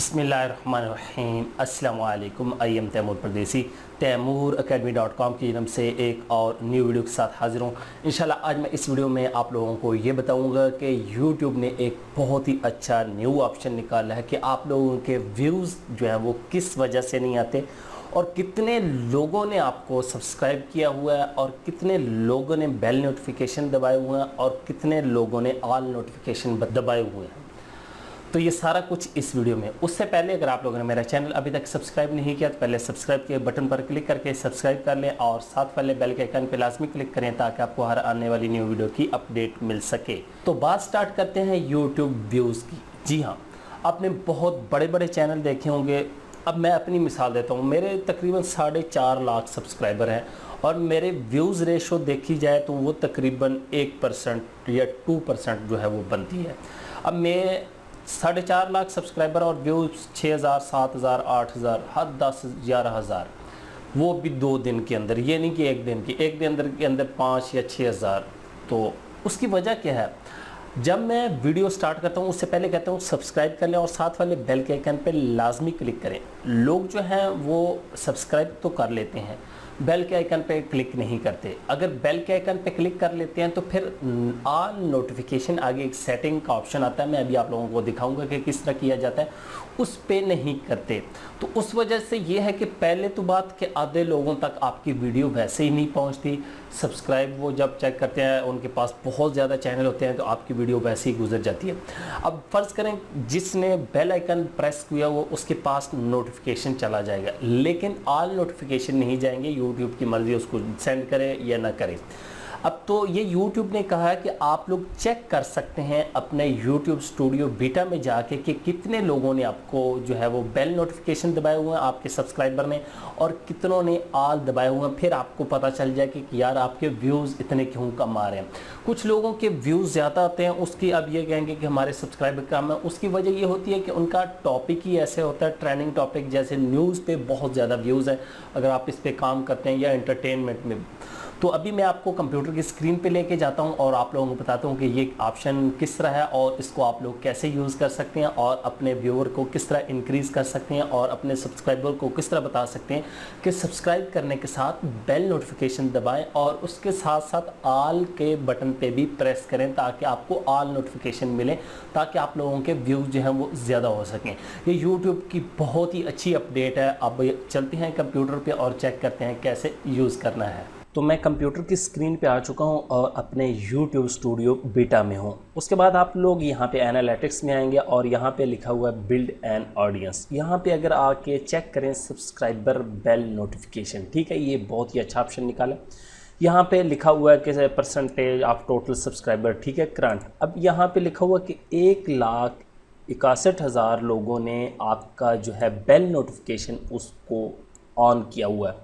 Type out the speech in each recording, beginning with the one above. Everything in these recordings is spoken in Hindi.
बिस्मिल्लाहिर्रहमानिर्रहीम अस्सलाम वालेकुम। आई एम तैमूर परदेसी तैमूरacademy.com की तरफ से एक और न्यू वीडियो के साथ हाजिर हूँ। इंशाल्लाह आज मैं इस वीडियो में आप लोगों को ये बताऊँगा कि YouTube ने एक बहुत ही अच्छा न्यू ऑप्शन निकाला है कि आप लोगों के व्यूज़ जो है वो किस वजह से नहीं आते और कितने लोगों ने आपको सब्सक्राइब किया हुआ है और कितने लोगों ने बेल नोटिफिकेशन दबाए हुए हैं और कितने लोगों ने ऑल नोटिफिकेशन दबाए हुए हैं। तो ये सारा कुछ इस वीडियो में। उससे पहले अगर आप लोगों ने मेरा चैनल अभी तक सब्सक्राइब नहीं किया तो पहले सब्सक्राइब के बटन पर क्लिक करके सब्सक्राइब कर लें और साथ वाले बेल के आइकन पर लाजमी क्लिक करें ताकि आपको हर आने वाली न्यू वीडियो की अपडेट मिल सके। तो बात स्टार्ट करते हैं यूट्यूब व्यूज़ की। जी हाँ, आपने बहुत बड़े बड़े चैनल देखे होंगे। अब मैं अपनी मिसाल देता हूँ, मेरे तकरीबन 4.5 लाख सब्सक्राइबर हैं और मेरे व्यूज़ रेशो देखी जाए तो वो तकरीबन 1% या 2% जो है वो बनती है। अब मैं 4.5 लाख सब्सक्राइबर और व्यूज़ 6,000, 7,000, 8,000, हर 10, 11,000, वो भी 2 दिन के अंदर, ये नहीं कि एक दिन के अंदर 5 या 6,000। तो उसकी वजह क्या है? जब मैं वीडियो स्टार्ट करता हूँ उससे पहले कहता हूँ सब्सक्राइब कर लें और साथ वाले बेल के आइकन पे लाजमी क्लिक करें। लोग जो हैं वो सब्सक्राइब तो कर लेते हैं, बेल के आइकन पे क्लिक नहीं करते। अगर बेल के आइकन पे क्लिक कर लेते हैं तो फिर ऑल नोटिफिकेशन आगे एक सेटिंग का ऑप्शन आता है, मैं अभी आप लोगों को दिखाऊंगा कि किस तरह किया जाता है, उस पे नहीं करते। तो उस वजह से ये है कि पहले तो बात कि आधे लोगों तक आपकी वीडियो वैसे ही नहीं पहुंचती। सब्सक्राइब वो जब चेक करते हैं उनके पास बहुत ज़्यादा चैनल होते हैं तो आपकी वीडियो वैसे ही गुजर जाती है। अब फ़र्ज़ करें जिसने बेल आइकन प्रेस किया वो उसके पास नोटिफिकेशन चला जाएगा, लेकिन ऑल नोटिफिकेशन नहीं जाएंगे। यूट्यूब की मर्ज़ी उसको सेंड करे या ना करे। अब तो ये YouTube ने कहा है कि आप लोग चेक कर सकते हैं अपने YouTube स्टूडियो बीटा में जाके कि कितने लोगों ने आपको जो है वो बेल नोटिफिकेशन दबाए हुए हैं आपके सब्सक्राइबर ने और कितनों ने ऑल दबाए हुए हैं। फिर आपको पता चल जाए कि यार आपके व्यूज़ इतने क्यों कम आ रहे हैं। कुछ लोगों के व्यूज़ ज़्यादा आते हैं, उसकी अब ये कहेंगे कि हमारे सब्सक्राइबर कम है। उसकी वजह ये होती है कि उनका टॉपिक ही ऐसे होता है, ट्रेंडिंग टॉपिक, जैसे न्यूज़ पे बहुत ज़्यादा व्यूज़ हैं अगर आप इस पर काम करते हैं या एंटरटेनमेंट में। तो अभी मैं आपको कंप्यूटर की स्क्रीन पे लेके जाता हूं और आप लोगों को बताता हूं कि ये ऑप्शन किस तरह है और इसको आप लोग कैसे यूज़ कर सकते हैं और अपने व्यूअर को किस तरह इंक्रीज़ कर सकते हैं और अपने सब्सक्राइबर को किस तरह बता सकते हैं कि सब्सक्राइब करने के साथ बेल नोटिफिकेशन दबाएं और उसके साथ साथ ऑल के बटन पे भी प्रेस करें ताकि आपको ऑल नोटिफिकेशन मिले, ताकि आप लोगों के व्यूज़ जो हैं वो ज़्यादा हो सकें। ये यूट्यूब की बहुत ही अच्छी अपडेट है। अब चलते हैं कंप्यूटर पर और चेक करते हैं कैसे यूज़ करना है। तो मैं कंप्यूटर की स्क्रीन पे आ चुका हूँ और अपने YouTube स्टूडियो बीटा में हूँ। उसके बाद आप लोग यहाँ पे एनालिटिक्स में आएंगे और यहाँ पे लिखा हुआ है बिल्ड एन ऑडियंस। यहाँ पे अगर आके चेक करें सब्सक्राइबर बेल नोटिफिकेशन, ठीक है, ये बहुत ही अच्छा ऑप्शन निकाला। यहाँ पे लिखा हुआ है कि परसेंटेज ऑफ टोटल सब्सक्राइबर, ठीक है, करंट। अब यहाँ पे लिखा हुआ कि 1,61,000 लोगों ने आपका जो है बेल नोटिफिकेशन उसको ऑन किया हुआ है।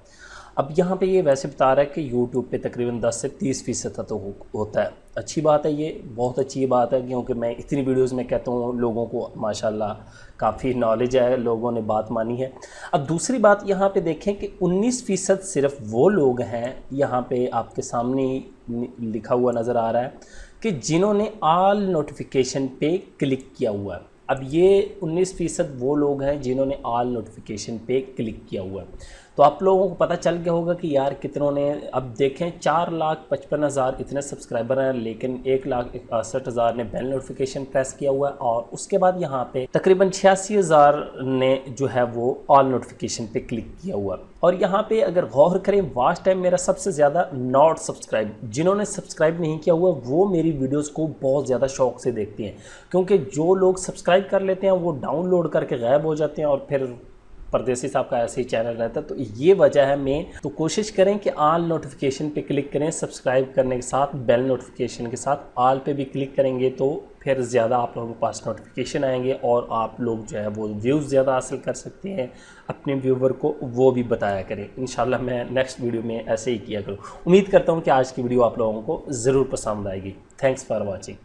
अब यहाँ पे ये वैसे बता रहा है कि YouTube पे तकरीबन 10 से 30% तो होता है। अच्छी बात है, ये बहुत अच्छी बात है क्योंकि मैं इतनी वीडियोस में कहता हूँ लोगों को माशाल्लाह काफ़ी नॉलेज है, लोगों ने बात मानी है। अब दूसरी बात यहाँ पे देखें कि 19% सिर्फ वो लोग हैं, यहाँ पे आपके सामने लिखा हुआ नज़र आ रहा है कि जिन्होंने ऑल नोटिफिकेशन पे क्लिक किया हुआ है। अब ये 19% वो लोग हैं जिन्होंने ऑल नोटिफिकेशन पे क्लिक किया हुआ है। तो आप लोगों को पता चल गया होगा कि यार कितनों ने, अब देखें 4,55,000 इतने सब्सक्राइबर हैं लेकिन 1,61,000 ने बेल नोटिफिकेशन प्रेस किया हुआ है और उसके बाद यहाँ पे तकरीबन 86,000 ने जो है वो ऑल नोटिफिकेशन पे क्लिक किया हुआ है। और यहाँ पे अगर गौर करें वॉच टाइम मेरा सबसे ज़्यादा नॉट सब्सक्राइब, जिन्होंने सब्सक्राइब नहीं किया हुआ वो मेरी वीडियोज़ को बहुत ज़्यादा शौक से देखते हैं, क्योंकि जो लोग सब्सक्राइब कर लेते हैं वो डाउनलोड करके गायब हो जाते हैं और फिर परदेसी साहब का ऐसे ही चैनल रहता है। तो ये वजह है मेन। तो कोशिश करें कि ऑल नोटिफिकेशन पे क्लिक करें, सब्सक्राइब करने के साथ बेल नोटिफिकेशन के साथ ऑल पे भी क्लिक करेंगे तो फिर ज़्यादा आप लोगों के पास नोटिफिकेशन आएंगे और आप लोग जो है वो व्यूज़ ज़्यादा हासिल कर सकते हैं। अपने व्यूवर को वो भी बताया करें। इंशाल्लाह मैं नेक्स्ट वीडियो में ऐसे ही किया करूँ। उम्मीद करता हूँ कि आज की वीडियो आप लोगों को ज़रूर पसंद आएगी। Thanks for watching.